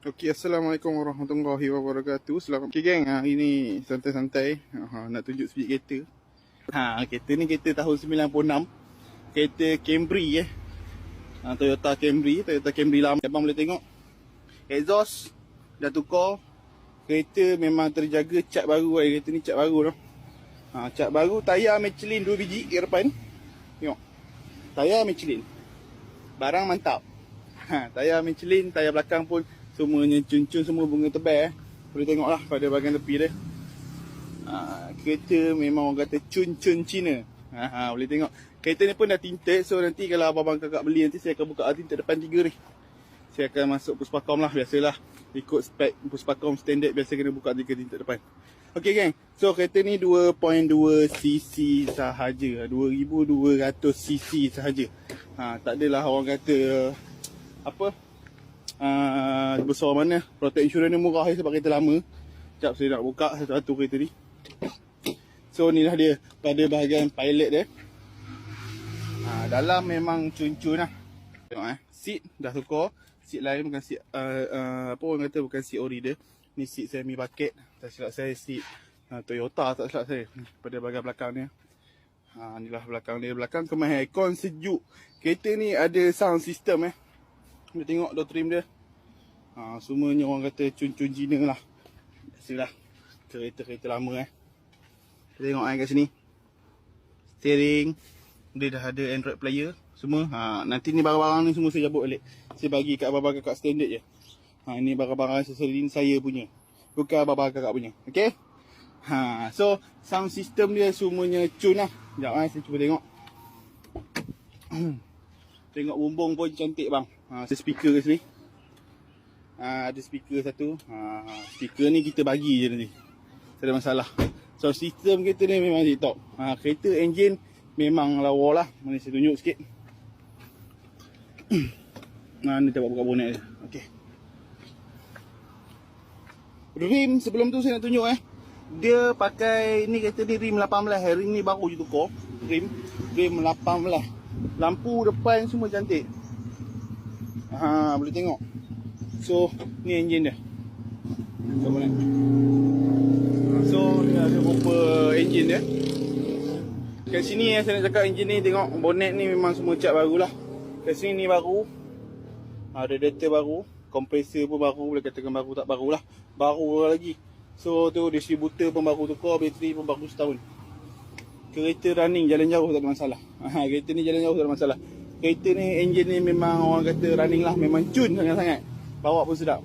Okey, Assalamualaikum warahmatullahi wabarakatuh. Selamat okay, geng. Hari ni santai-santai. Nak tunjuk speed kereta. Kereta ni kereta tahun 96. Kereta Camry Toyota Camry lama. Abang boleh tengok. Exhaust dah tukar. Kereta memang terjaga, cat baru. Kereta ni cat baru tau. Cat baru, tayar Michelin 2 biji ke depan. Tengok. Tayar Michelin. Barang mantap. Tayar Michelin, tayar belakang pun semuanya cun-cun, semua bunga tebal. Boleh tengok lah pada bahagian tepi dia. Kereta memang orang kata cun-cun Cina. Boleh tengok. Kereta ni pun dah tinted. So nanti kalau abang kakak beli, nanti saya akan buka tinted depan 3 ni. Saya akan masuk Puspakom lah, biasalah. Ikut spek Puspakom standard, biasa kena buka 3 tinted depan. Okay geng, so kereta ni 2.2cc sahaja, 2200cc sahaja. Tak adalah orang kata apa besar mana. Protect insurance ni murah sebab kereta lama. Sekejap saya nak buka satu-satu kereta ni. So ni lah dia pada bahagian pilot dia. Dalam memang cun-cun lah. Tengok seat dah tukar. Seat lain bukan seat apa orang kata, bukan seat ori dia. Ni seat semi bucket. Tak silap saya seat Toyota, tak silap saya. Pada bahagian belakang ni. Inilah belakang dia. Belakang kemas aircon sejuk. Kereta ni ada sound system Boleh tengok door trim dia. Semuanya orang kata cun-cun Cina lah. Biasalah kereta-kereta lama Kita tengok kat sini. Steering. Dia dah ada Android player semua. Nanti ni barang-barang ni semua saya cabut balik. Saya bagi kat abang-abang kakak standard je. Ini barang-barang accessory ni saya punya. Bukan abang-abang kakak punya. Okay. So sound system dia semuanya cun lah. Sekejap saya cuba tengok. Tengok bumbung pun cantik bang. Ada speaker kat sini. Ada speaker satu. Speaker ni kita bagi je nanti. Tak ada masalah. So sistem kereta ni memang top. Kereta engine memang lawa lah. Mari saya tunjuk sikit. Ni dapat buka bonet dia. Okay. Rim sebelum tu saya nak tunjuk dia pakai ni, kereta ni rim 18. Rim ni baru je tukar. Rim 18. Lampu depan semua cantik. Boleh tengok. So ni enjin dia. So ni ada beberapa enjin dia. Kat sini saya nak cakap enjin ni, tengok bonet ni memang semua cat baru lah. Kat sini ni baru. Radiator baru. Kompresor pun baru. Boleh katakan baru tak baru lah. Baru lagi. So tu distributor pun baru tukar. Bateri pun baru setahun. Kereta running jalan jauh tak ada masalah. Kereta ni jalan jauh tak ada masalah. Kereta ni enjin ni memang orang kata running lah. Memang cun sangat-sangat. Bawa pun sedap.